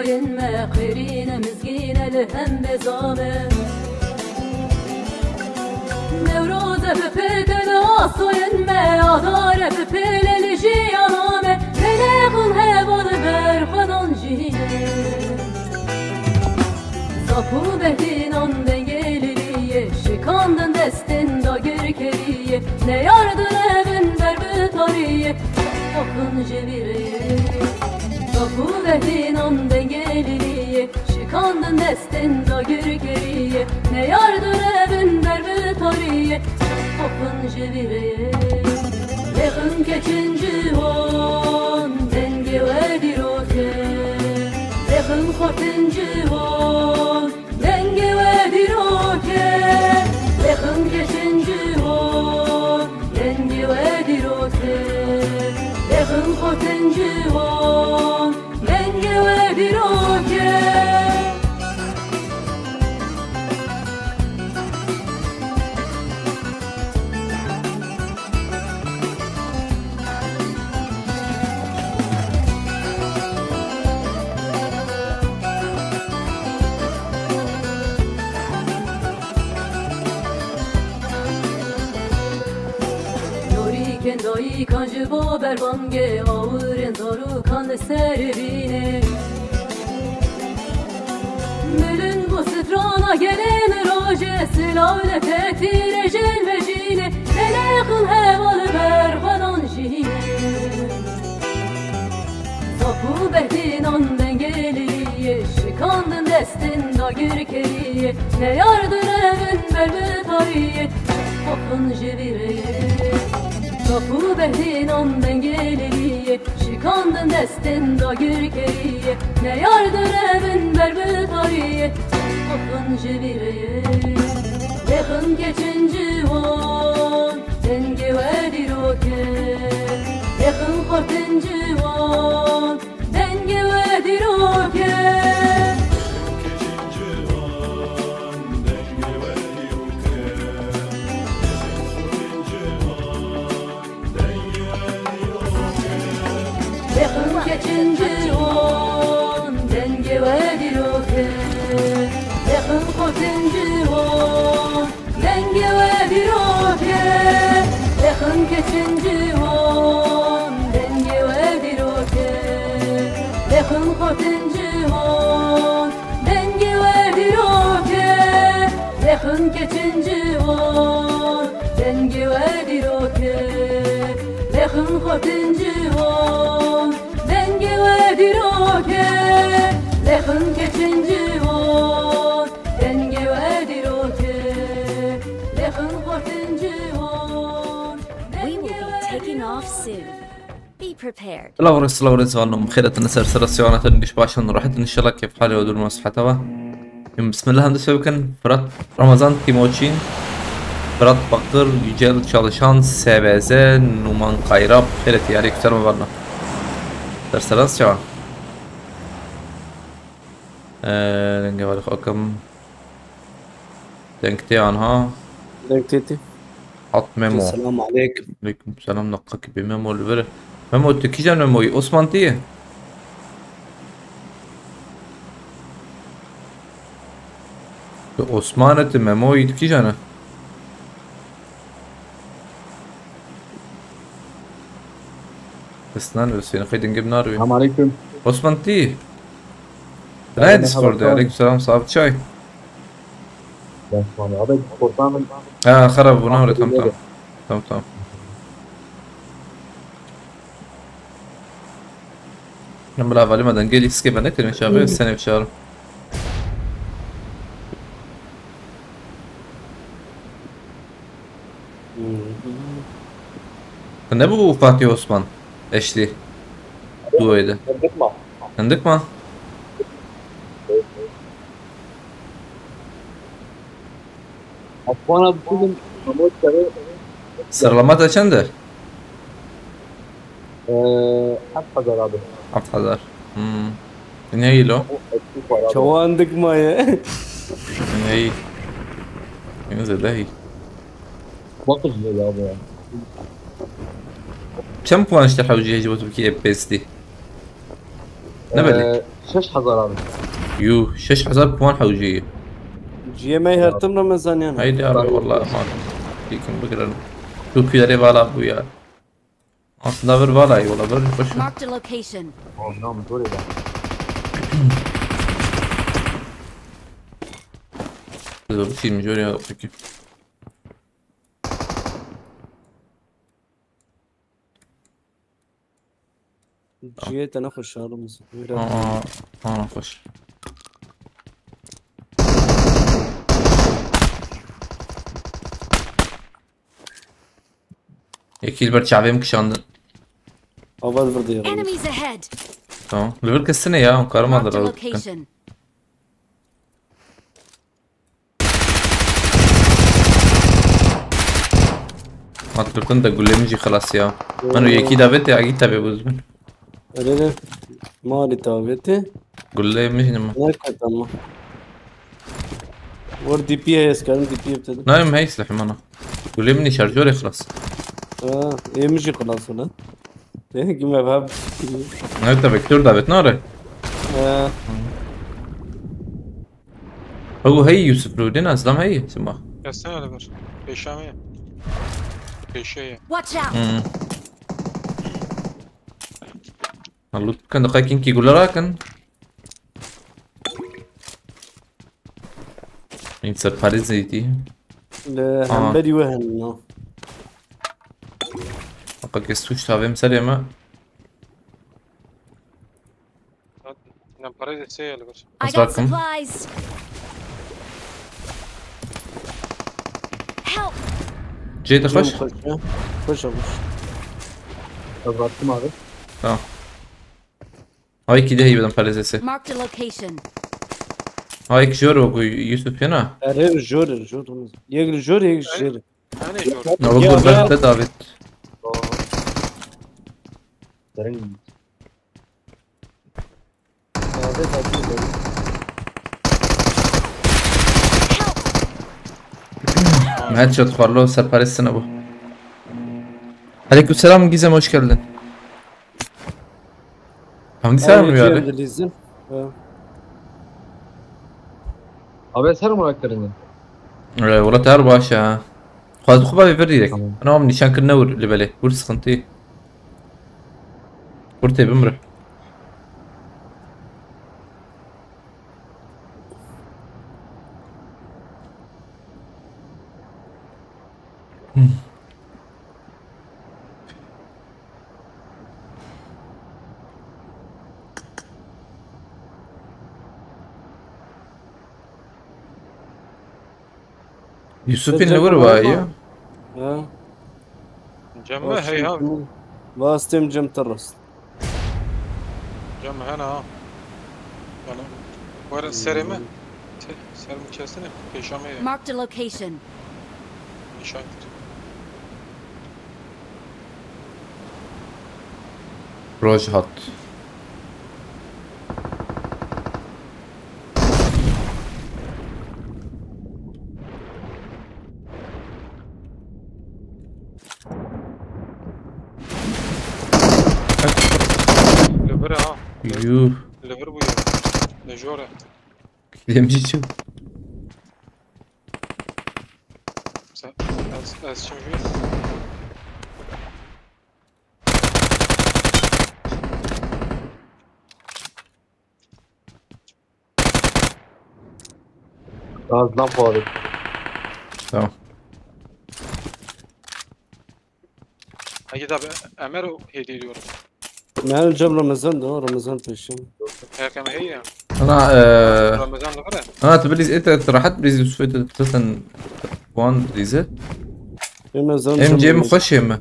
ينمى خيرين مزقين لهم بزامه نوروز ببيت الأصو ينمى عذار ببيل الجيانامه بلغن هبال برخدان جينه Sapu behdinan dengeliliye Şikandın destin da gürkeliye Ne yardın evin berbü tariye Akın cevireye Sapu behdinan dengeliliye Şikandın destin da gürkeliye Ne yardın evin berbü tariye Akın cevireye Leğin keçinci hon Denge ve diroke Leğin kortinci hon Denge ve diroke Leğin keçinci hon Denge ve diroke Leğin kortinci hon Denge ve diroke Kendayı kancı baber bange Ağırın daru kan servine Mülün bu strana gelen roje Silavle fetir ecel ve cine Melekın hevalı berbadan jine Sapu behdinan dengeliliye Şikandın destin da gürkeliye Ne yardır evin berbü tariye Akın jevireye Sapu behdinan dengeliliye Şikandın destin da gürkeliye Ne yardır evin berbü tariye Akın jevireye Leğin keçinci hon Denge ve diroke Leğin kortinci hon Denge ve diroke Keçinci hon Denge ve diroke Leğin kortinci hon Denge ve diroke Leğin keçinci hon Denge ve diroke Leğin kortinci hon Denge ve diroke Leğin keçinci hon Denge ve diroke Leğin kortinci hon Denge ve diroke Leğin keçinci hon Denge ve diroke Leğin kortinci hon We will be taking off soon. Be prepared. الله ورز غنم خيرة نسر سرسيونة نقش باشن راحت إن شاء الله كيف حالي ودور مصحتها بسم الله هندسة بكن Fırat Ramazan Timoçin Fırat Bakır Yücel Çalışan SBZ Numan Kayrap خيرة يا ريك ترى مبارنا درس شو نجي ولا خاكم دنكتي عنها دنكتي حط ميمو السلام عليكم عليكم السلام نقاك بميمو البره ميمو تكيجان ميمو عثمان تيه عثمان ميمو تكيجان اسنان بس خيد نجيب نار السلام عليكم عثمان تيه لا ديسكورد عليكم السلام صاحب شاي خرب ونهر تمام نعمل أولي ما دنجيلي سكيب نكتب مش عارف السنة بشهر Ne bu Fatih Osman eşli duaydı. Tanıdık mı? Bana bugün Sıralama kaçandı? Haftalar abi. Haftalar. Ne iyi lo? Çoğandık mı ya? Ne iyi. Ne zedahî. Bakış ya abi ya. كم puan اشترحوا جهاز تركيا بي اس دي؟ نبلي 6000 abi. يو 6000 بوان حوجية. جيه ما يهرتم رمضان يعني. هيدي أبي والله ما فيكم بقرن. شو في دري بالا أبويا. أصلا بر بالا أي والله بر خوش. Marked a location. Oh no, مدوري ده. هذول شيء مجوري هذا فيك. جيه تناخذ شهر مثلا. أنا خوش. يكيل برشة مكشان. أول فردي. Enemies ahead. تمام. ليفل كسنة يا مكار ما Marked a ضرر. location. ما تقولن تقول لي مجي خلاص يا. منو يكيد دابت أكيد تبي بزمن. أريد ما لي تابته. قول لي مجي نما. ما كتامه. ور دي بي هي سكان دي بي بتده. نايم هاي سلاح مانا. قول لي مني شارجوري خلاص. إيه مشي خلاص ولا؟ إيه كم باب. نايم تبكتور دابت ناره. هو هي يوسف رودين أسلام هي سماه. Gelsene öyle bir. Peşamiye. Peşeye. Watch out. الله كان دقيق كينكي يقول راكن. ينسر باريس زيتي. لا هم بدي وهن. أقل كستوش تابم سليمة. Ne para dese öyle bir. I got Welcome. supplies. Help. جيت أخش. خش. أبغى abi. اه هاي كده هي بدن باريزيسي. Marked a location. هاي كجورو يوسف هنا. أريد جور. يجري جور يجري. Yani jor. أقول برد دافيد. هاد شوت خارلو سر باريس ابو. عليكم السلام جيزم hoş geldin. Hamdi selam mı abi? Abi ser mi ayaklarını? والله تعال باشا. خذ خبابي بريدك. انا هم نشان كنور اللي بالي. ورس خنتي. ورتي بمره. يوسف النور وايا. Cemme hey abi. Bastım cam terras. Cemme hena ha. Yani. Var serime. Serim içerisine peşamiye. Marked a location. İnşaat. روج هات. Lever ha. يوه. Lever bu ya. Ne jore. كده مشي شو. Sen az şimdi. Ağzından bağlı. تمام. Agit abi Ömer hediye ediyor. Yani cam Ramazan da Ramazan peşin. Herkeme hey ya. انا Ramazan da var. انا تبريز انت راحت بريز يوسف تسن وان بريزت. Ramazan. ام جيم خوش يمه.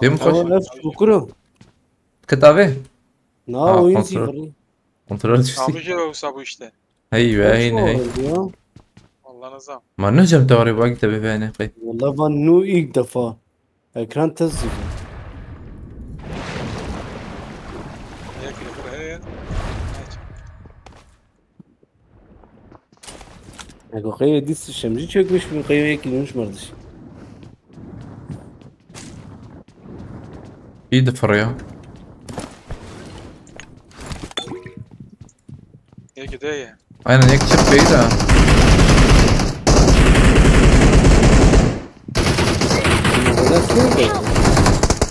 جيم خوش. Bukuru. كتابه. Na Aa, oyun kontrol. sıfırı. كنترول شو Abici olsa bu işte. ايوه هينا هي. Allah'ın azam. ما نجم توري باقي تبي فينا قي. Vallahi ben nu ilk defa. Ekran test ediyor. Niye ki lever hey ya. Ego kaya dizisi şimdi çökmüş bir kayaya ekilmiş kardeş. ايد فريا. çede ya. Aynen ek çip bey de.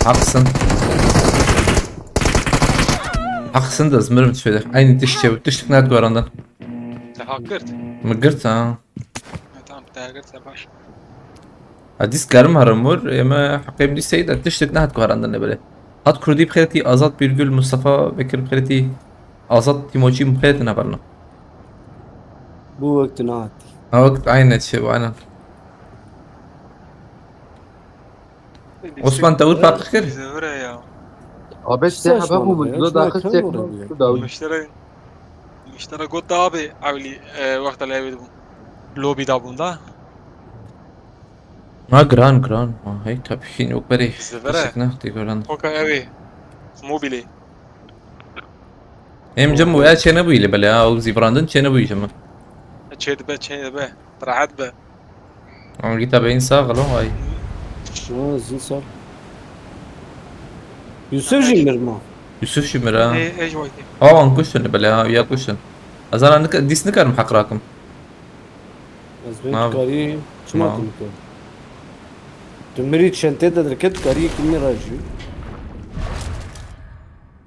Haklısın. Haklısın da zmırım şöyle. Aynı diş çevir. Dişlik nerede var ondan? Te hakkırt. Mıgırt ha. Tamam te hakkırt te baş. Hadis garım haramur. Ama hakkım diş seyda. Dişlik nerede var ondan ne böyle? Hat kurdi bkhireti Azat Birgül Mustafa Bekir bkhireti Azat Timoci bkhireti ne barna? Bu vakti naat. Ha vakt aynı şey bu aynen. Osman Davut bakır. Bize öyle ya. Abi sen haber bu video daxil çekme. Davul. Müşteri قلت abi avli وقت اللي لوبي da bunda. Ha gran. Ha hey tabii ki yok beri. Zevere. Dişlik nerede gören? Oka evi. Mobili. Hem cem bu ya çene bu ile böyle ya. O zibrandın çene bu işe mi? Çede be. Rahat be. Ama git abi insan galo ay. Zinsan. Yusuf Jimir mi? Yusuf Şimir ha. ايش وقتي؟ اه انكشن بلا يا كشن ازانا ديس نكر محقراكم Az Naam. ben kari çima Naam. kumtu. Tümeri çente de derket kari kimni rajı.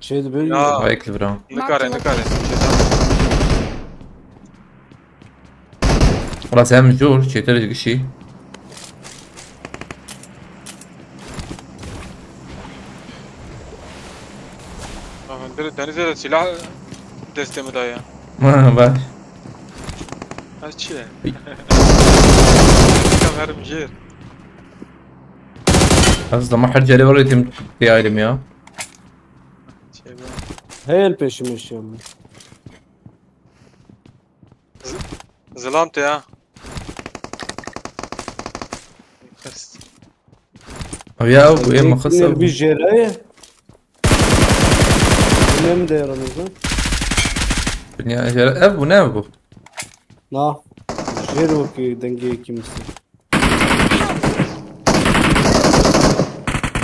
Şeyde böyle. Ya. هيك برا نكاري خلاص هم جور شي ترى شيء Denize de silah destemi dayı. ما باش Açı. Kamerim jir. اصلا ما حد جالي ورا يتم ايلم يا Heyel peşime şey ama. Zılamtı ya. يا ابو ايه ما خسر Bir jeraya. Ne mi değerimizde? يا جل ابو نام ابو Na. Jero ki denge kimsin?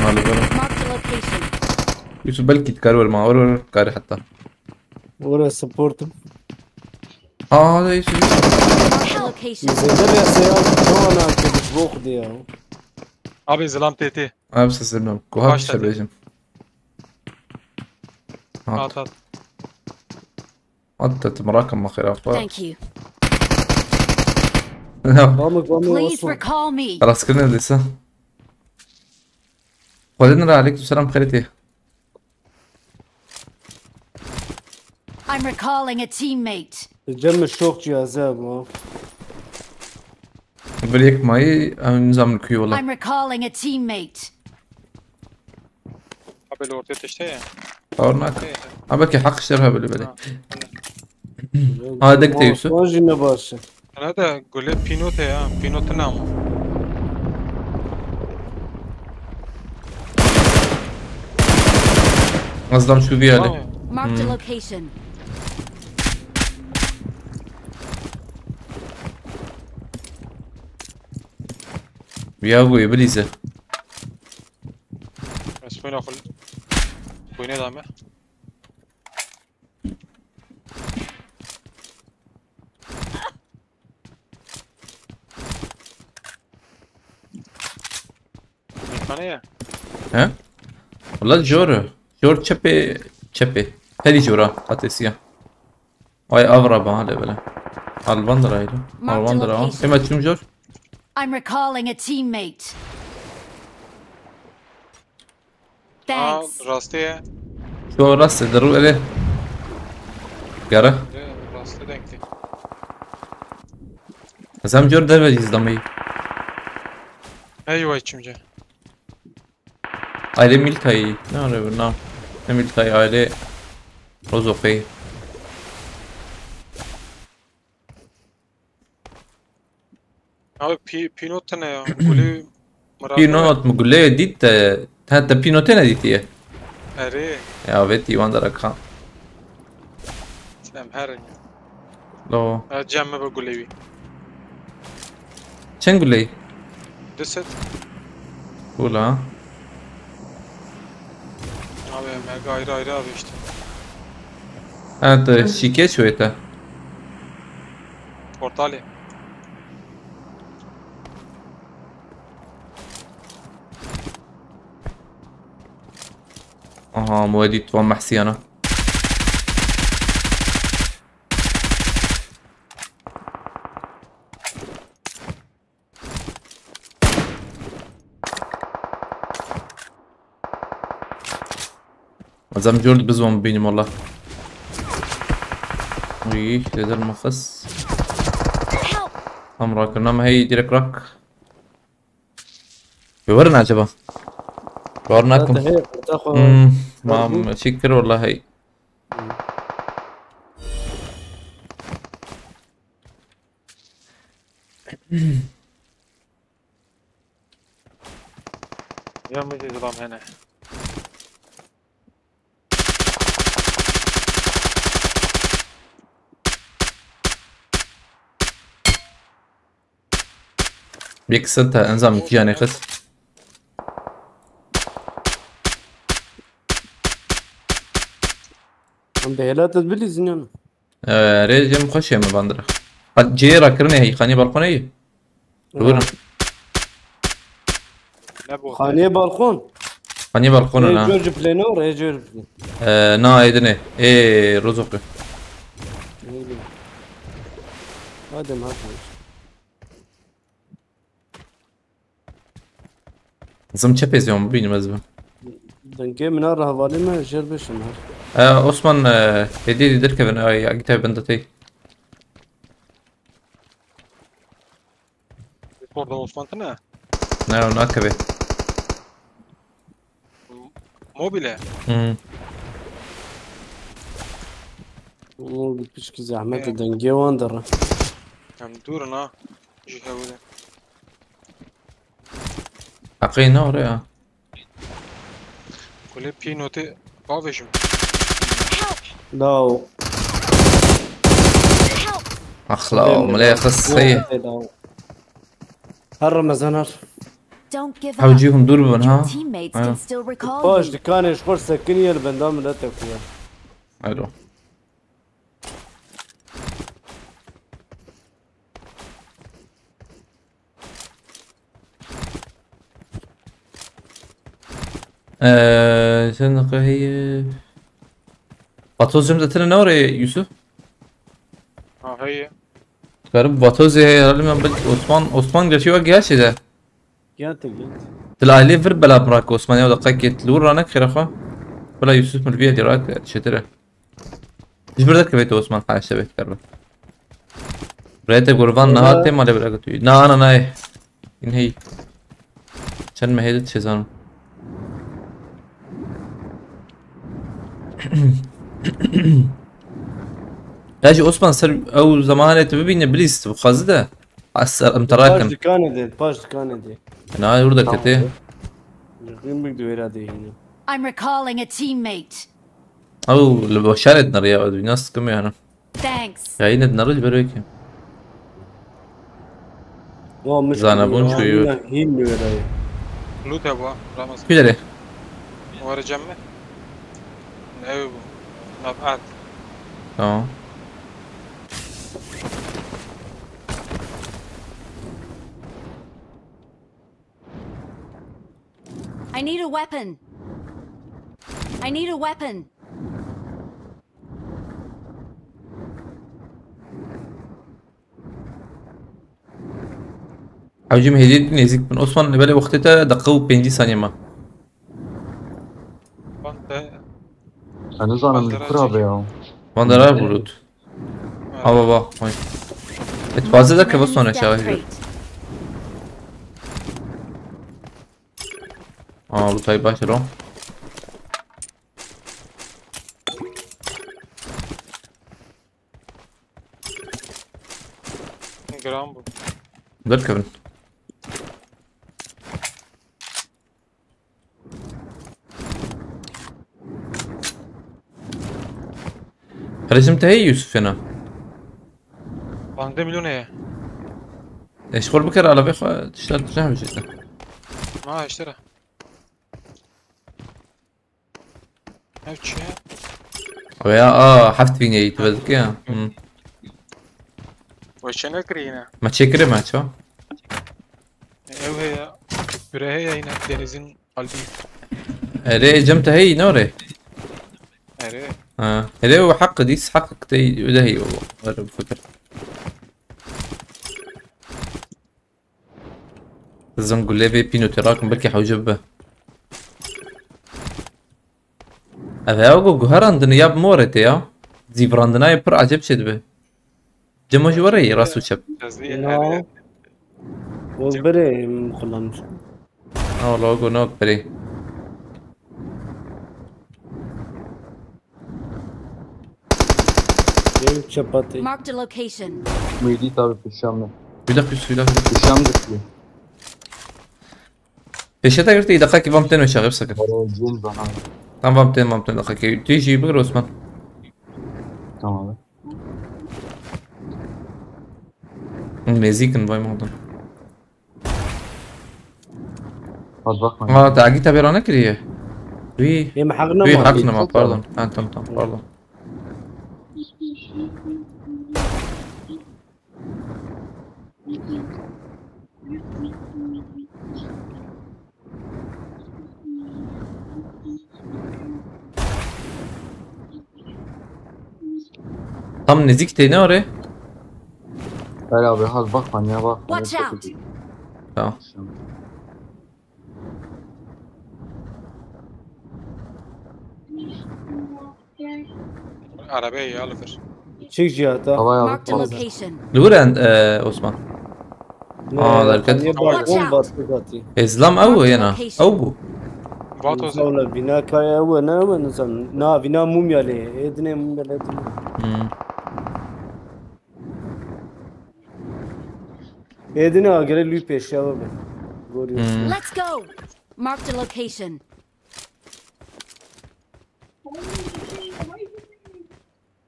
ماله برا Marked a location. يوسف بلكي تكارور ما ورا كاري حتى Oraya supportum. اه هذا يوسف Marked a location. Zedel ya seyal çoğuna kediş bok diye. Abi zılamtı eti. انا بس اسلم كوهاب باش تدي. شبيجم At. انت مراكم ما خير اخبار Thank you. Pamuk Please olsun. recall me. خلاص كلنا لسه ولدنا عليكم السلام خيرتي I'm recalling a teammate. Cem şok cihazı ama. بريك معي نظام الكيو والله I'm recalling a teammate. Abi ortaya teşte ya. طورناك عبالك حق اشتريها باللي بالي Ha هذا دقت يوسف Vajine başı. Ana da gole pinot ya. Pinot nam. نظام شو فيها لي Marked a location. يا ابوي بليزه اسمه ناخل. Bu ne dame? Mekane ya. ها والله جور تشبي هذه جورا قاتسيا واي اغرب هذا بلا البندرة هيدا البندرة اما تشوم جور I'm recalling a teammate. Aa Thanks. rastı ya. شو راس درو عليه قرا Rastı denkti. زام جور درب يزدمي Eyvah içimce. aile militay ne arıyor ne ne militay aile rozokey Abi pinot ne ya? Gole بينوت مقولة ديت حتى بينوتين ديتيه Eri. يا بيتي واندر كان Sen her. لو Cemme be golevi. شن قولي Deset. قولها Abi mega ayrı abi işte. انت شيكيت شويته Portali. اها موادي توام محسيانة. زم جورد بزوم بيني والله. وي هذا المخص. امرك انما هي ديرك راك. بورنا عجبا. بورناكم. ما شكر والله هي. يا مجي ظلام هنا. بيكسلتها انزام كياني خس. عم بهلات تبلي زنيان. ريجم خشي ما باندرا. قد جيرا كرني هي خاني بالقوني. دورنا. خاني بالقون. خاني بالقون انا. جورج بلينور اي جورج. نا ايدني اي رزقي. هذا ما زم تشابيز يوم بيني مزبن. دنكي من هذا هذالي ما جربش النهار. عثمان هدي درك بن اي كتاب بندتي. Orada Osman ne? نعم ناكبه. Mobile. مو بتشكي زحمة دنكي واندر. Hem durun جهوده. عقينا وريا. كل بينوتي قافشم. لا. اخلا ملي خص هي. هالرمزان Don't give up. حوجيهم دور بنها. Your teammates can still recall باش you. كان يشغل سكنية البندام لا تكفيها. الو. شنو هي باتوز جمدة تنا نوري يوسف هي قرب باتوز هي اللي من بدك عثمان قال شو وجه هالشي ده كانت تلا لي فير بلا براك عثمان يا دقيقة تلور رانك خير اخوه ولا يوسف من الفيديو راك شتره ايش بدك بيت عثمان حاجة شبه تقرب بريت قربان نهار ما اللي بدك تقول نا انا ناي ان هي عشان ما هيدت شيزان اجي عثمان سر او زمان تبين بليست وخازده اثر متراكم باش كاندي انا يرضى كتي يقين بيقدر يرادي هنا I'm recalling a teammate. او لو شارد نريا ناس كم يعني Thanks. هاي ندرج برويك زانبون شويو هين وراي لوت ابو رامز كده ورا جمع ايوه نبعت تمام I need a weapon. I need a weapon. حوجي مهديد نيزك من عثمان اللي بالي وقتها دقوا 50 ثانية ما انا ظالم الكرابة يا واندرار بلوت بابا هاي اتفازي ذاك بس هون شايف طيب باشرو جرامبو بركبن رسمت هي يوسف هنا بانده مليون ايه ايش خور بكر على بيخ تشتغل تشتغل جدا ما اشترى هاتش ويا حفت فيني تبذك يا وشنا كرينا ما تشكري ما شو ev هي برهي yine denizin kalbi. ري جمتها هي نوري Ere. ري هو حق ديس حقك تي وده هي والله بفكر الزنقول لي بينو تراكم بركي حوجبه هذا هو جوهر عندنا ياب مورتي يا زي براندنا يبر عجب شدبه جمو جوري راسو شب No. وبري مخلمش. والله جو نوك بري Benim çapatı. Marked a location. Mıydı tabi peşamda. يدق Peşamda ki. ايش قلت لي دقيقة فامتين وشغل بسكت Aracın bana. طبعا فامتين دقيقة تيجي بقر عثمان Tamam abi. الميزيكن باي موضوع Hadi bakma. تعاقيتها بيرانا كريه وي Benim حقنا وي ما. حقنا ما باردون انتم باردون tam nezik tane oraya. Ver abi hadi bakma ya bak. Watch out. Tamam. Arabayı alıver. Çık cihata. Havaya Marked a alıp location. لوران Osman. دركت Niye balkon battı katı. اسلام او هنا او Vato Sonra bina kaya ve ne ve nizam. Na bina mumyalı. Edine mumyalı. Edine agere lüy peşya ve ben. Görüyorsun. Let's go. Marked a location.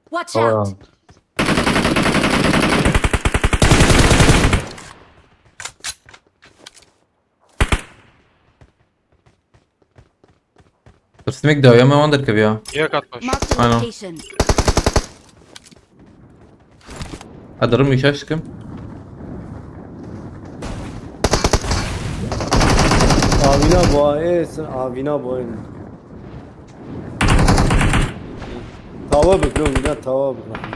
Watch havaya out. alıp. ترسمك ده يا ما وندر كبيا niye katmış? Marked a I know. location. ادرم يشاشكم Avina boğa sen avina boğa. Tava bekliyorum yine tava bekliyorum.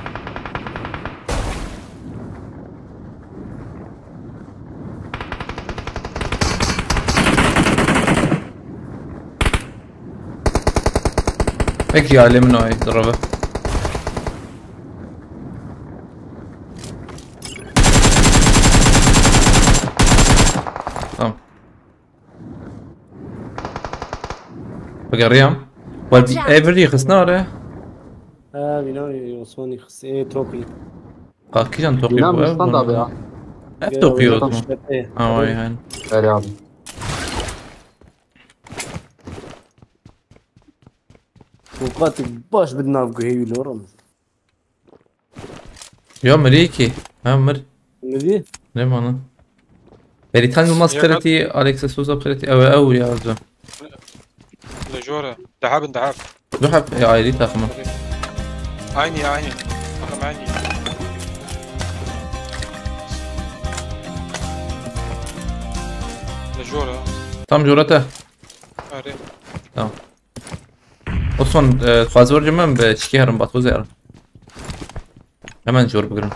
هيك يا علي منه هاي ضربه تمام بقى ريام والبي ايفري خسنا ولا Ha bina Osmanlı kısa Toki. كيجان توقيو İnan Müslüman da abi ya. اف توقيو Şete. اه واي هاي Ver abi. وقاتك باش بدنا نبقى هي الورم. يا مريكي ها مر ندي ليه ما انا بريتان الماسكرتي اليكس سوزا بخيرتي او يا زلمه Lejora. دعاب. روح يا عائلي تاخمه عيني. رقم عيني. Lejora. تام جورته Are. تمام اصلا خوازور جمعن بشكي هرم باتو زيارة hemen جور بقرن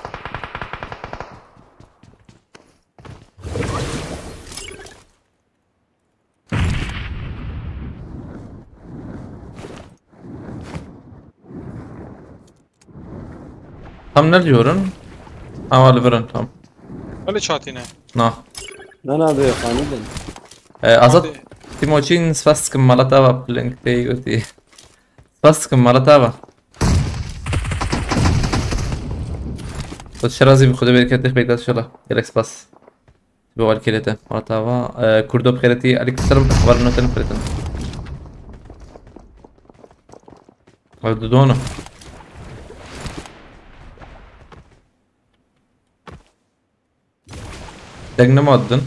tam ne diyorsun? Havalı verin tam. Öyle çatine. Na. انا ابي قانون. Azat Timoçin svastkım malatava plinkte yuti. Svastkım malatava. الشرازي بخذ بالك تخبيك ان شاء الله يلك سباس بوال كيلته مرتابا كردو بخيرتي عليك السلام اخبارنا تن فريتن ودونا دقنا مودن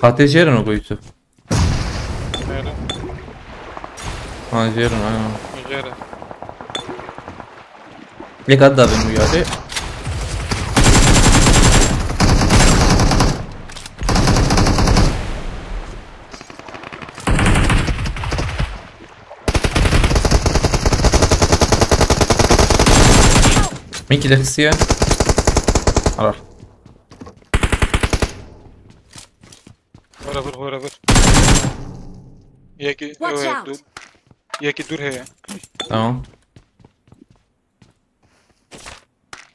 Fatih Ceren o Yusuf. Nerede? Ha Ceren aynen. Jere. Bir kat daha benim uyarı. مين كده خسيه؟ عرف Whatever. Yeki Watch out. dur. Yeki dur he. تمام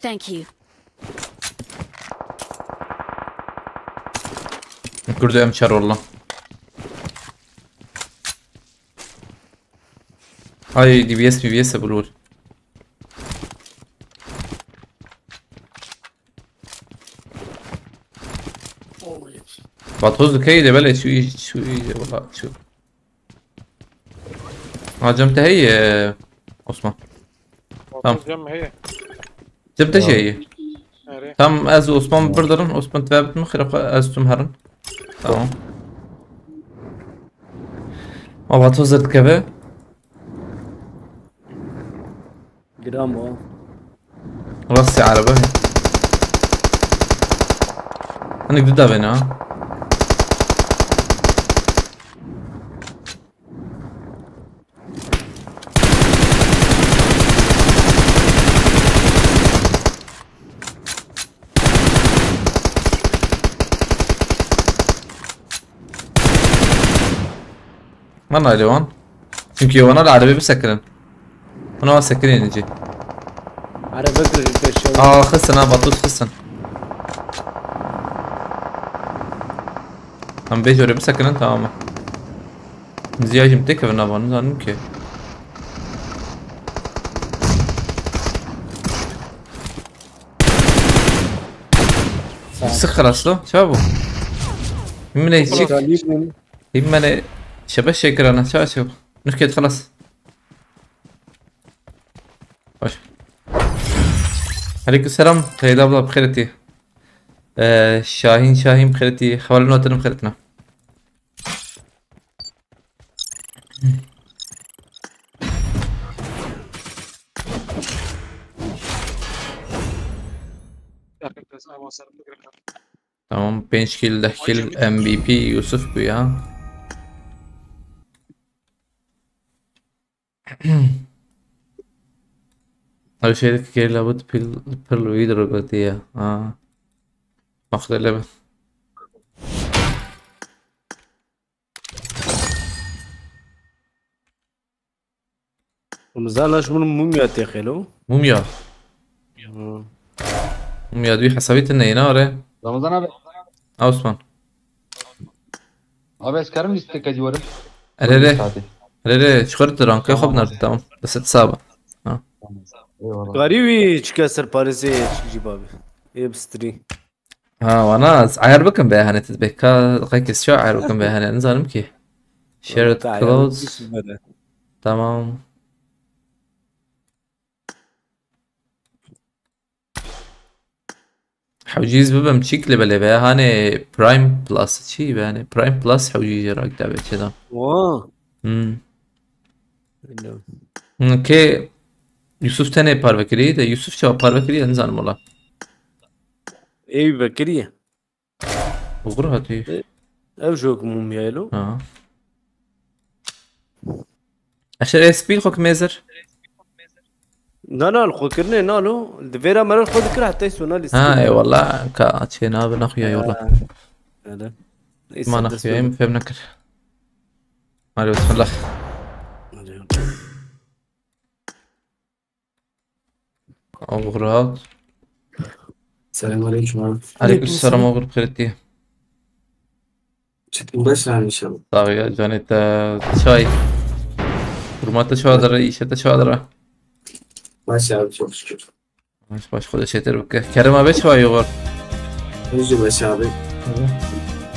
Thank you. كردو امشار والله هاي دي بي اس بقول بطوز كيدة بلا شو والله شو هاجمتها هي عثمان Oturacağım he. جبتها شيء Nereye? تم از عثمان بردرن عثمان تبابت مخرق از تمهرن تمام ما بطوز كذا جرام اه راسي عربة انا قد بينا ها ما ليوان çünkü Yavan'a العربي بسكرن انا سكرين نجي على فكرة الباشا خسن بطوط خسن هم بيجي oraya بسكرن تماما زياجي متكة بالنابان زانم كي سخر اصلا شابو يمنا يجيك يمنا شبه شكر انا شو نركض خلاص باش عليكم السلام خير أبلا بخيرتي شاهين بخيرتي خوالنا وتنم بخيرتنا تمام 5 كيل 10 كيل MVP يوسف بيا أول شيء كي لابد بيرلو يدرو قلتيها ماخذ اللعبة ومازالش من موميا تاخلو موميا دوی حسابیت نینا آره رمضان abi. Osman Abi اسكرم ليستك جواره. ره شخرت رانكي خب نرد تمام بس اتصابه eyvallah. غريبي تشكسر باريسي تجيب بابي يبستري وانا عير بكم بها هنت بكا قيك الشاعر بكم بها هنت نزال مكي شيرت كلوز تمام حوجيز ببم شكل بلا بها هاني برايم بلس شي يعني برايم بلس حوجيز راك دابت كذا واه اوكي يوسف تاني بارفكري ده يوسف شو بارفكري انزل والله اي بكريه وغرها تي اوجوك موميا له عشان اسبيل خوك ميزر لا الخوكرني نالو الدفيرا مرة الخوذ كره حتى يسونا لي اي والله كاتشينا بنخيا والله هذا ما نخيا فهم نكر ماريو بسم الله أغرات السلام عليكم. عليكم السلام أغر بخيرتي بس إن شاء الله. طاغية جاني شاي رمات شو هذا رئيس شو هذا ماشي abi çok şükür. باش خذ شيء تربك كريم أبي شو يغر Önce baş abi.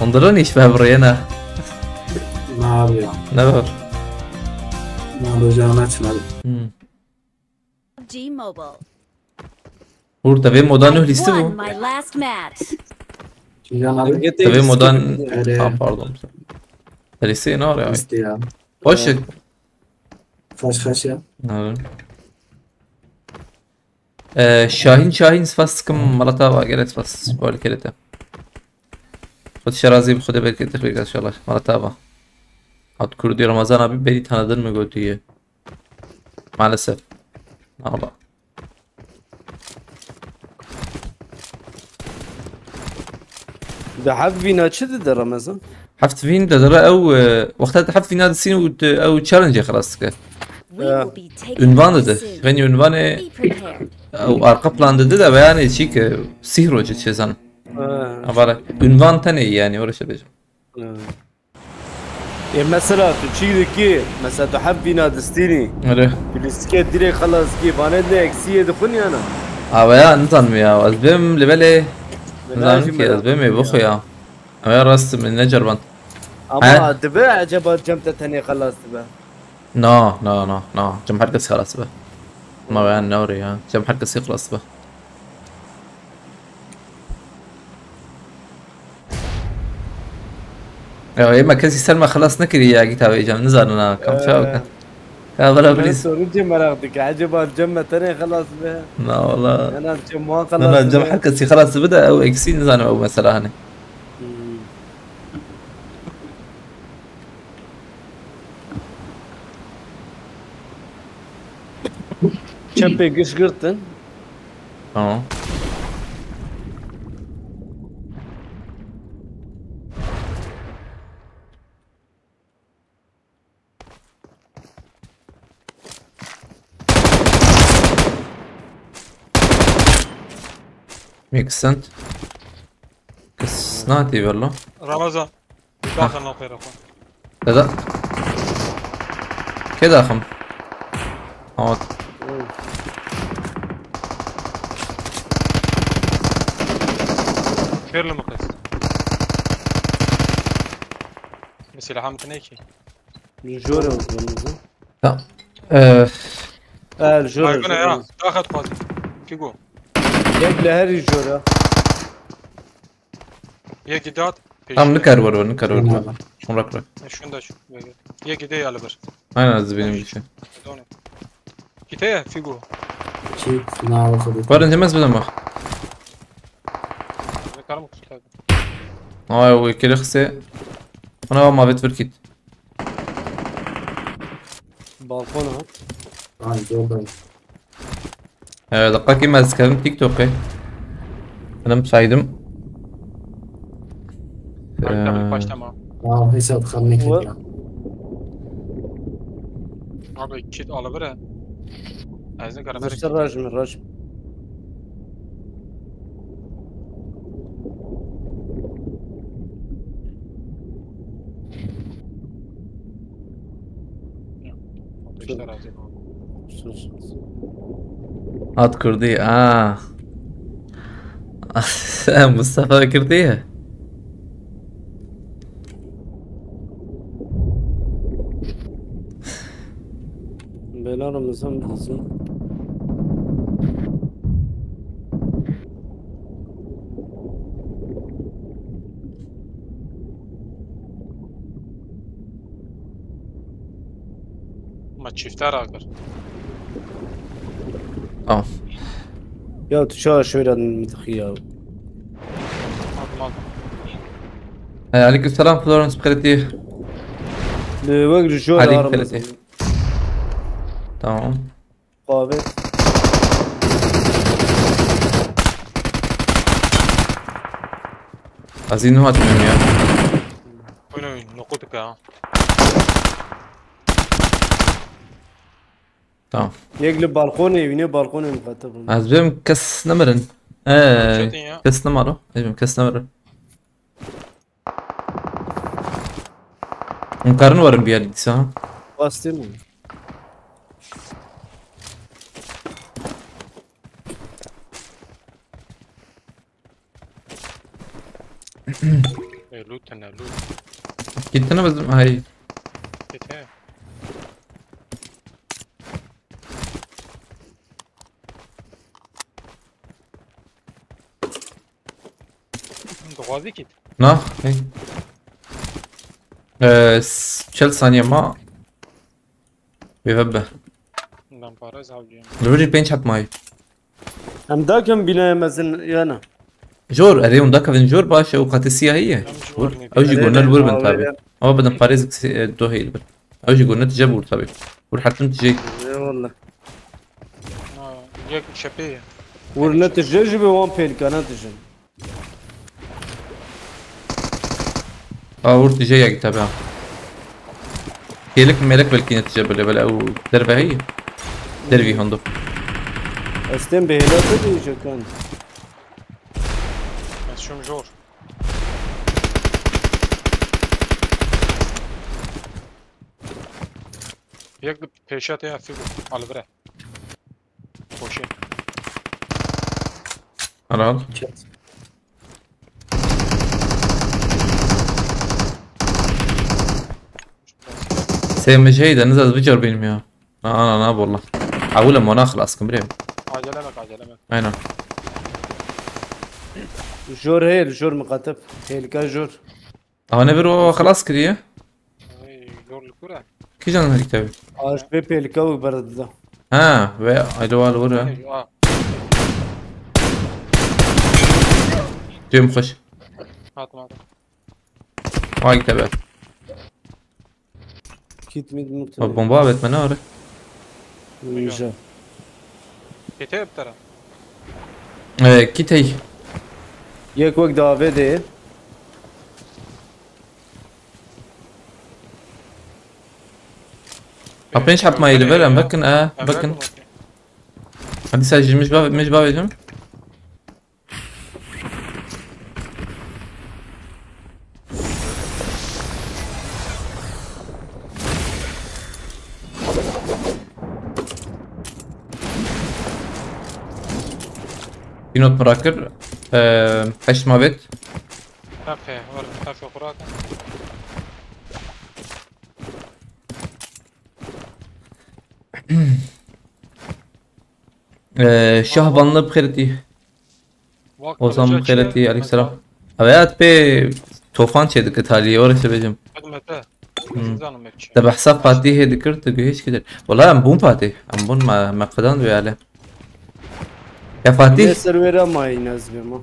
انظروني يشبه برينا Ne yapıyor? نبر Ne yapacağını açmadı. G Mobile. Burada benim odanı Won listi bu. my last match. Can abi. Tabii modern... Öyle. Ha pardon. Serisi ne var ya? İşte ya. Hoş ya. Kaç ya. شاهین سپاس کم ملتا و گرت سپاس باری کرده خود شرازی به خود برکت تخلیق ان شاء الله ملتا و عبد کردی رمضان abi beni tanıdın mı götüye maalesef Allah ده حب فينا شد ده رمضان حفت فين ده درا او وقتها حفت فين هذا السين او تشالنج خلاص We will be taking ünvan this dedi soon. yani ünvanı Be prepared. او arka plan dedi de yani şik sihir hoca çizan آه. ama ünvan tane yani orası diyeceğim إيه مثلا تشيل كي مثلا تحب فينا دستيني öyle بالسكيت ديري خلاص كيف انا بدي اكسيه دخلني انا ama ya نظام ya azbem lebele نظام ki azbem بخو ya ama ya rast من نجر بنت اما تبع عجبات جمتة تانية خلاص تبع نو جم حركة خلاص به ما بيان نوري ها جم حركة خلاص به ايوه ما كاسي سلمى خلاص نكري يا كتاب ايجام نزلنا كم شاو كابلا بليز رجع مرقدك عجبات جمة تانية خلاص بها لا والله انا جمعان خلاص انا جم حركة خلاص بدا او اكسي نزلنا او مثلا هنا Çempe kışkırttın. اه ميك سنت كسناتي والله رمضان داخل خير اخوان لا كده اخم اه خير المقيس سلاح متنيكي الجورة وزمزم. لا الجورة هاي يا اخذ فاضي كيقول جاب له هري الجورة. يا جداد tam نكرر شو ركرك شو شو يا جدي على بر انا زبيني بشي كتايه فيقول Çiğ. Sınav okudu. وارن تمس بدم اخ كلامك استاذ هاي كلخسي انا ما بتفركيت Balkona at. Ay yolda. دقيقة ما تكلم تيك توك انا مساعدم başlama. Aa hesap kalmak ya. Abi kit alabilir. عايزين كراميل. زشت الرجم الرجم. هات كردية مصطفى كردية بلا رمضان بزن. ما تشيفتار اقدر. يا تشا شوية متخيل. عليكم السلام فلورنس بخيرتي لوقت الجورة عليك رمضان. 30 تمام قابل. عايزين نهات من يا وين نقودك ها. تمام يقلب بالكوني يبني بالكوني مخاطب. عايزين كاس نمرن كاس نمرة ايوه كاس نمرة مقارن ورم بيا دي سا باستين. لوت انا لوت. كنت انا بس هاي كتايه. بازی کیت نه هی 40 ثانیه ما بيفبه من پاره زاویه الوري بينش حط ماي هم داكم بنا مثلا يانا جور اريون داكا فين جور باشا وقاتسيا هي اوجي قلنا الوربن تابي او بدن باريز دو هي البر اوجي قلنا تجابور تابي ورحتم تجي والله یک شپیه ورنتج جيبي وان بيل كانت تجي ور تجي يا تابع كيلك ملك بالكي نتجابل بلا او دربه هي دربي هندو استم بهلا تجي كان شوم جور یک پیشات یا فیگو البره خوشی خلاص سيم جيدة نزل فيجر بينهم يا انا والله اقول لما انا خلاص كمريم عجله مك اينا جور هي الجور مقاتب هي الكا جور اه نبرو خلاص كده جور الكره كي جان الكتاب اش بي بي الكا برد ده ها ايلو الورا جيم خش هات معك واي كتاب كيت ميد مكتب البومبا بتمنى ويجا كتاب ترى كيتي يك وقت دافيد ابينش حط ماي ليفل ام بكن بكن هذه ساجل مش باب يجم في نوت مراكر حش ما بيت تافه ور تافه قراءة شهبانlı بخيرتي وسام بخيرتي عليك السلام أبيات بي توفان شيء دكت هالي ورث بيجم خدمته زانم مكش تبع حساب فاتي هي ذكرت جهيش كده والله أم بوم فاتي أم بون ما قدان وياله يا فاتي سيرفر ما ينزل ما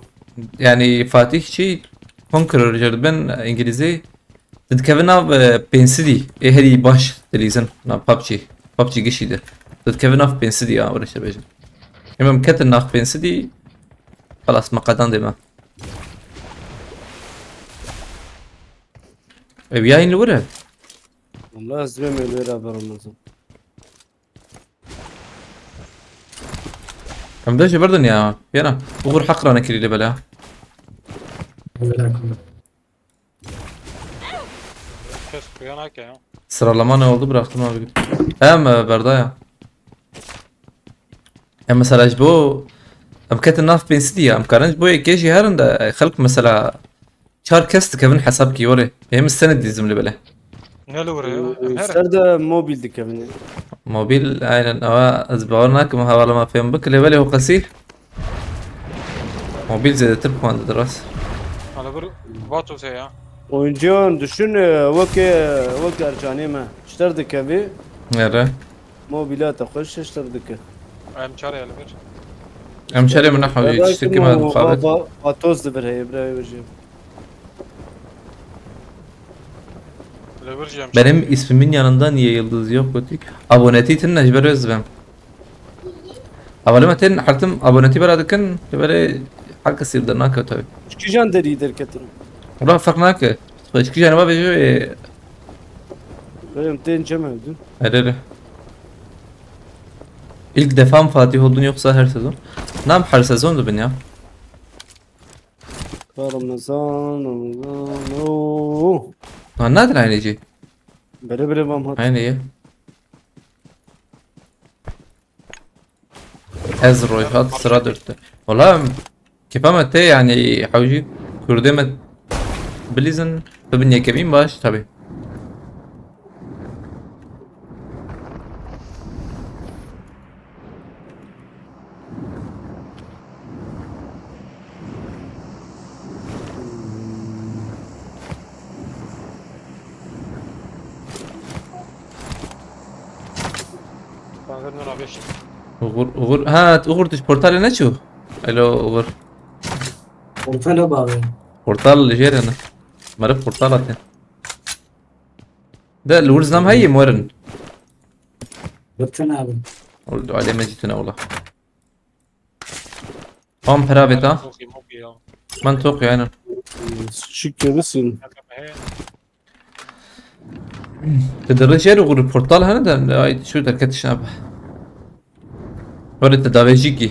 يعني فاتي شيء كونكرر جربن إنجليزي تتكلمنا بنسدي إيه هذي باش تليزن نا بابجي قشي ده تتكلمنا في بنسدي ورث بيجم إما مكتر ناف بنسدي خلاص ما قدان دي ما بياين الورد والله زلمه الورا برمزه كم داش بردن يا يانا وغور حقرا نكري اللي بلا كس قيانك يا sıra lama ne oldu bıraktım abi. Hem berdaya. Hem mesela bu am كانت الناف بين سدية am كارنج بو كيجي هرند خلق مثلا شهر كست كمان حساب كيوري هم السنة دي زملي بلا نلوري سرد موبيل دي كمان موبيل عين أوا أزبعوناك ما هو ما فيهم بك اللي بالي هو قصير موبيل زي تربكو عند دراسة على بر باتو سيا oyuncuğun düşün vak ercanime işlerdik evi نرى mobile تخش işlerdik ام شاري على بر أم شاري من نحو يشتري ما مقابل atoz da bir hebre vereceğim على بر جام benim ismimin yanında niye yıldız yok götük abonetitin necber özbem أول ما تين حرتم أبونتي برا دكان تبري حركة سير درناك وتوي çıkacaksın deri der ketin والله فرقناك إيش كي أنا ما بيجوا benim ten cemedin أريره İlk defa mı Fatih oldun yoksa her sezon? Nam her sezondu ben ya. Ramazan ooo Ha nedir aynıcı? bere mamhat Aynı ya. Ez royhat sıra dörtte. Valla kefamete yani حوجي كردمت بليزن فبني كمين باش tabi. Anladın abi şimdi. Uğur. Ha Uğur düş portal ne çu? Alo Uğur. Ortayla bağlı. Portal جيرنا مرة portal ده الورز نام هي مورن Bıktın abi. ولد عليه ما جيتنا والله هم برابطة Çok iyi ya. منطق يعني Şık gelirsin. تدرج جير وغير البورتال هنا ده هاي شو ده كت شابه ورد تدافيجيكي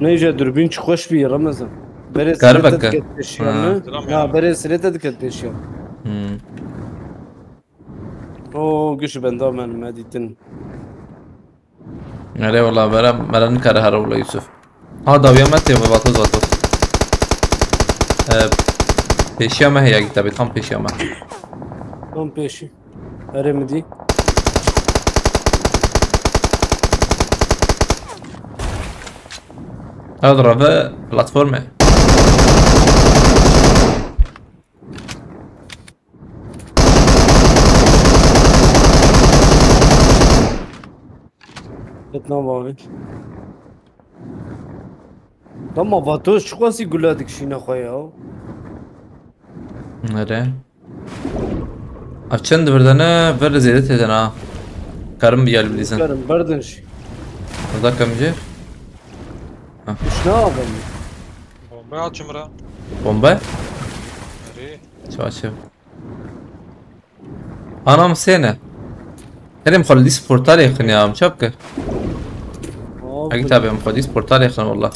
Neyce dürbün çok hoş bir Ramazan. Bere Gariba sirete ka. dikkat yani. Ha bere sirete dikkat yani. Oo güçlü ben daha benim editin. अरे والله مرا نكره هذا والله يوسف هذا ويامات يا بطل بطل पेशिया में है या किताबें tam facie में Tam peşi. Eremedi. هذا رفع بلاتفورمه Etna var. Tamam vatoş şu kadar guladık şina koya. अरे अब चंद वरदाना वर ज़्यादा थे ना कर्म भी यार बिल्कुल Karım bardın şey. उदा कम जे Şuna abi. Bomba at çımıra. bomba Nereye? شو أنا مسينا كريم خلدي سبورتال يخني يا مشابكة أكيد تابع مخلدي سبورتال يخن والله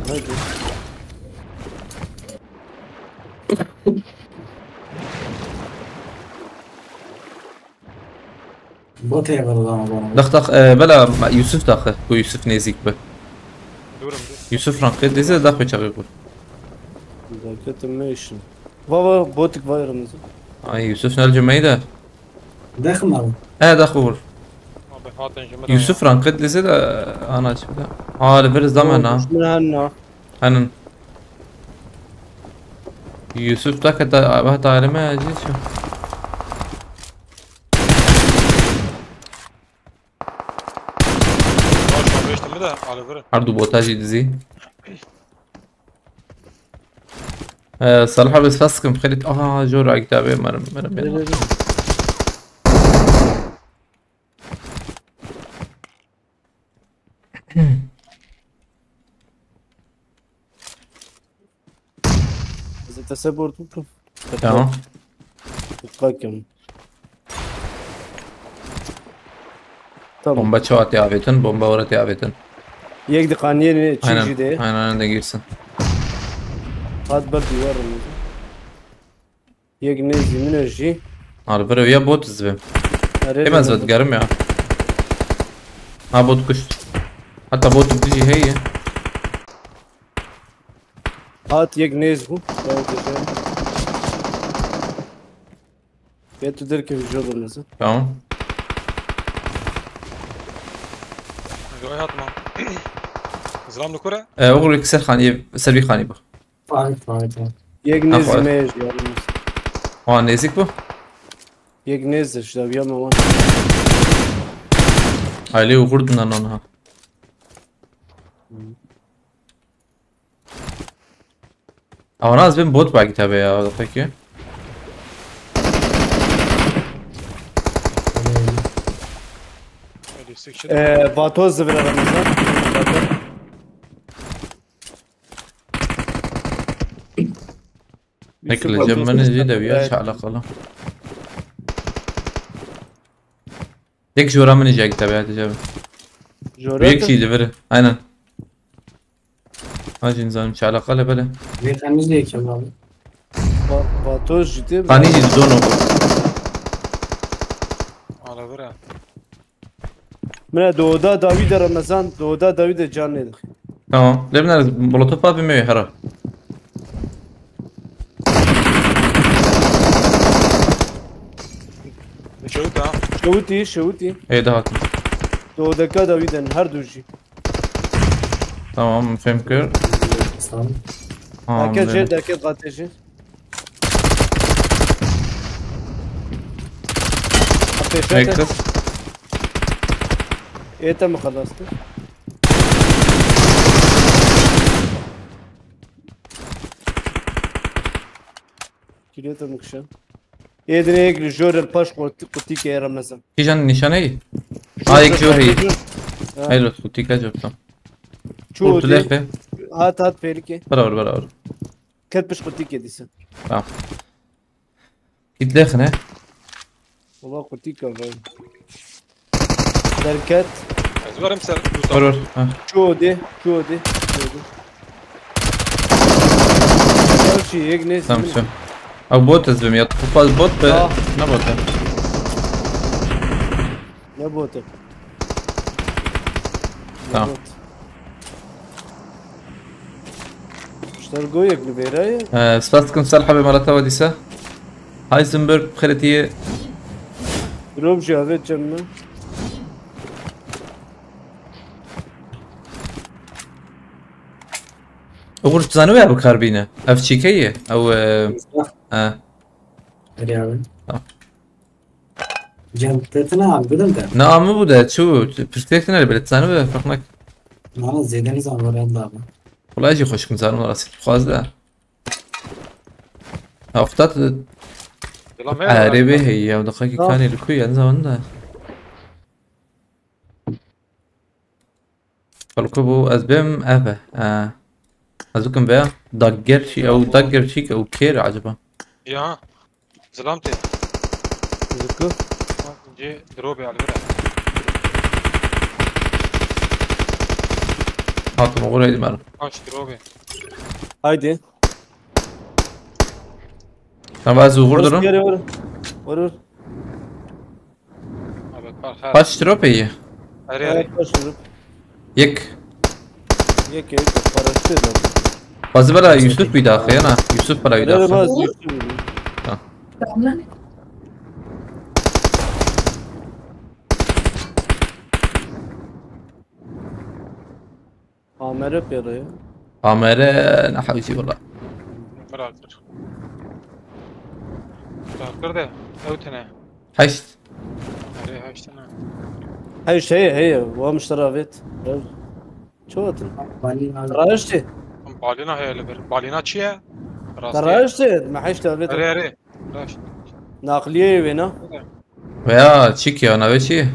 Hadi. Bot eyvallah ama bana. دخ بلا يوسف داخل هو يوسف نيزيك به Durum يوسف رانقي ديزي داخل يشغل يقول Zaten meşin. Baba botik var Ramazan. أي يوسف نال جمعيدة Dakım abi. داخل Abi hatın çımıra. يوسف رانقي ديزي أنا أشوف لبرز دمنا Şuna hanna. أنا يوسف ذاك بهت عالمه أجي شو Başma beştim mi de alıvırın. عرضو بوتاجي دزي صراحة بس فاسكم خليت جور على كتابي مرم Zaten sebortu. تمام Kakem. Tamam. بومبا شو تيابيتن بومبا ورا تيابيتن Yek de kaniye aynen çiğci de. aynen de girsin Had bar diyor Ramazan. Yek ne zimin على برا ويا بوت زبم كم زود قرم يا ها بوت كش حتى بوت بتجي هي Hat yek nez bu. Ya tu der ki vücudu Ramazan. تمام Göğe atma. Zıram nukura. اغري كسر خاني سلبي خاني بو Fahit. Yek nez Aferin. mej ya Ramazan. ها نيزك بو Yek nez işte bir ama var. عليه وغردنا نونها او ناس بين بوت باقي تابع يا هذا فكي Öyle istek Vatoz da ver Ramazan. هيك اللي جنب من جديد وياش على قلم هيك جورا من جاي تابع تجاب وياك شي دبر aynen هاجي نظام على قلب بلا Beyefendimiz de ekiyor abi. Vatoz ciddi. قاني جي زونو alıvırın. Mene doğuda David Ramazan, doğuda David can nedir? تمام لبنا بلوتوف باب مية حرا Şöyle ha. Şavuti. ايه ده هاتم Doğudaki David'in her duji. تمام فهم كير Sağ olun. Derket جير derket قاتل جير مركز. ايه تم خلصت كيلو مكشن يدري يجري جور الباش قلتي كي رمزه كيجان نشانه هاي جوري حلو تيكا جبتهم شو قلت لك هات فيركي برابر كتبش قلتي كي ديسن تمام قلت لك انا والله قلتي كي دركت ازبر امسر برابر شو دي شي يجنس تمام شو او بوت زبم يطفى البوت نبوت نبوت تمام اشترقوا يقلب برايه سباستكم سالحة مرتها وديسة هايزنبرغ بخيرتي روم شافت جمع وغرش بزانوي ابو كاربينة اف تشيكية او رياضي جنبتنا عم بدل ده نعم مو بودا شو برسبكتنا اللي بلد زانوي فرقناك معنا زيدان نظام ولا يلا والله اجي خوشكم زانو راسي خواز ده اختات عاربة هي ودقيقة كان الكوي عن زمان فالكوبو أزبم أبا أزوكم بيا دقر شي أو دقر شيك أو كير عجبه يا سلامتي زكو جي دروبي على فكرة حاطم أقول هيدي مرة ماش دروبي هايدي أنا بقى زوغور درم ورور باش تروبي اري يك يك فرشت بس بلا يوسف بيداخل أنا يوسف بلا لا يداخل بس عمره بيري عمارة نحويسي والله مراكر مراكر ده اوتنا حشت اري هاشتنا هايش هي ومش ترافيت شو تراجتي بالينا هي اللي بالينا تشيا تراجتي ما حيش ترافيت اري راش ناقليه وينا ويا تشيكي أنا بشي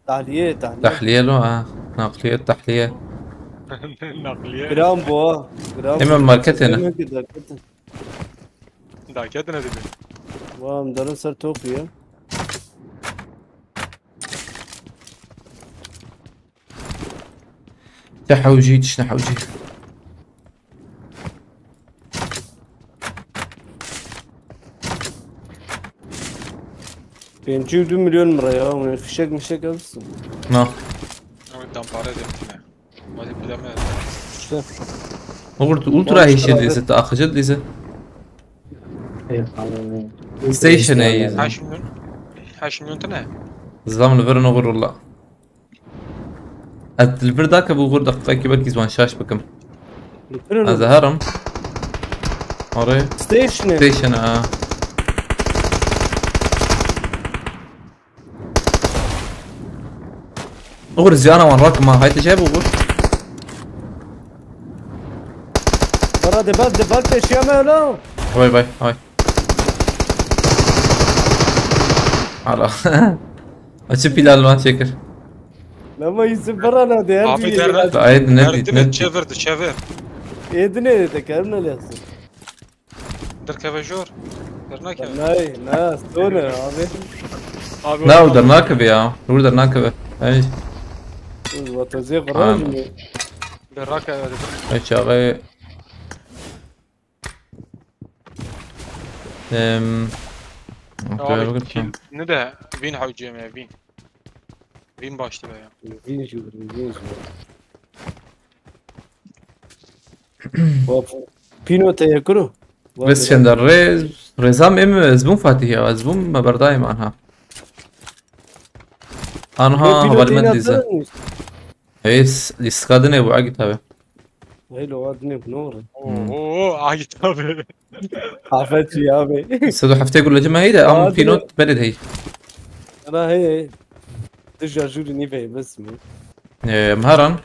تحليه تحلية له ناقلية تحلية نقليه جرام بوا جرام إما ماركت هنا دا كده ندي وام درن سر توفيه تحوجي تشنحوجي بينجيب 2 مليون مرة يا من الفشاق مشاق بس نعم قدام بارد يمتنا ما دي قدام قلت راهي شي ليزة تأخجت ليزة ستيشن اي هاش مليون تنا زلام الفرن غر والله الفر ذاك ابو غر دقيقة كي زوان شاش بكم هذا هرم اوري ستيشن غر زيانة وان راكم هاي تجايب غر برا دبال تشيامه لا باي هاي على اشوف بلال ما تشكر لما يسب برا لا ده ابي درت عيد ندي شفر ايدني ذكرنا لي دركب جور درناك لا ستونر هذا لا ودرناك يا ودرناك اي وتزيق راجل دراك اي شغال نده فين حوجي ما فين باش تبع فين شو بينو تيكرو بس شندر ريزام ام زبون فاتحة زبون ما برداي معناها انا ها بالمندزة ايس لسكادني ابو عقد هذا هاي لغاتني بنور اوه عايت ابي عفت يا ابي سدو حفتي يقول لجماعة هيدا ام في نوت بلد هي انا هي ترجع جوري نيفي بس مهران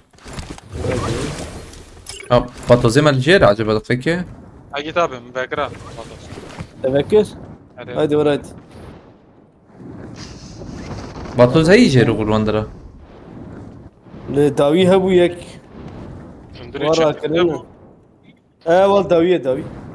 بطو زي ما الجير عجبتك فيك عايت ابي من باكران تفكر هادي وراد بطو زي جير يقول وندرا داويها ابو يك ورا كلنا والله داويه